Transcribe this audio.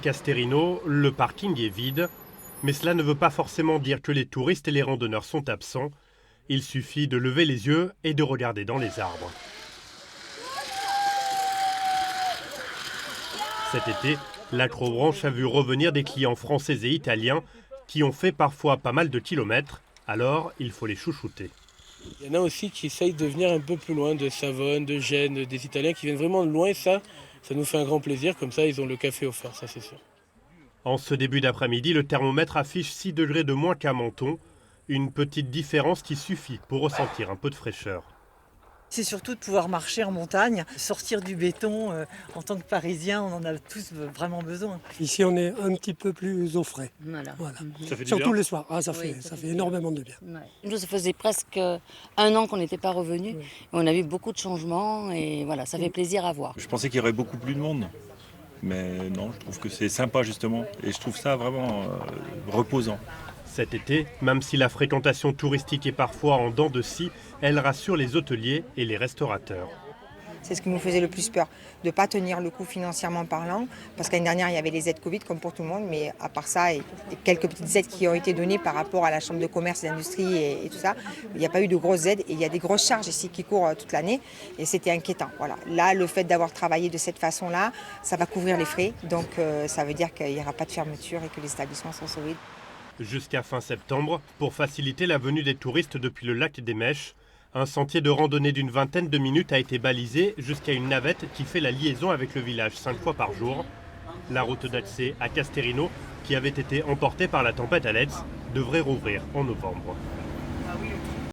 Casterino, le parking est vide, mais cela ne veut pas forcément dire que les touristes et les randonneurs sont absents. Il suffit de lever les yeux et de regarder dans les arbres. Cet été, l'Acrobranche a vu revenir des clients français et italiens qui ont fait parfois pas mal de kilomètres, alors il faut les chouchouter. Il y en a aussi qui essayent de venir un peu plus loin, de Savone, de Gênes, des Italiens qui viennent vraiment de loin, ça nous fait un grand plaisir, comme ça ils ont le café offert, ça c'est sûr. En ce début d'après-midi, le thermomètre affiche 6 degrés de moins qu'à Menton, une petite différence qui suffit pour ressentir un peu de fraîcheur. C'est surtout de pouvoir marcher en montagne, sortir du béton. En tant que Parisien, on en a tous vraiment besoin. Ici, on est un petit peu plus au frais. Voilà. Ça fait du Surtout bien. le soir. Ça fait énormément de bien. Ouais. Nous, ça faisait presque 1 an qu'on n'était pas revenus. Oui. On a vu beaucoup de changements et voilà, ça fait plaisir à voir. Je pensais qu'il y aurait beaucoup plus de monde. Mais non, je trouve que c'est sympa justement. Et je trouve ça vraiment reposant. Cet été, même si la fréquentation touristique est parfois en dents de scie, elle rassure les hôteliers et les restaurateurs. C'est ce qui nous faisait le plus peur, de ne pas tenir le coup financièrement parlant, parce qu'année dernière, il y avait les aides Covid comme pour tout le monde, mais à part ça, et quelques petites aides qui ont été données par rapport à la Chambre de commerce et d'industrie et tout ça, il n'y a pas eu de grosses aides et il y a des grosses charges ici qui courent toute l'année et c'était inquiétant. Voilà. Là, le fait d'avoir travaillé de cette façon-là, ça va couvrir les frais, donc ça veut dire qu'il n'y aura pas de fermeture et que les établissements sont sauvés. Jusqu'à fin septembre, pour faciliter la venue des touristes depuis le lac des Mèches, un sentier de randonnée d'une vingtaine de minutes a été balisé jusqu'à une navette qui fait la liaison avec le village 5 fois par jour. La route d'accès à Casterino, qui avait été emportée par la tempête Alex, devrait rouvrir en novembre.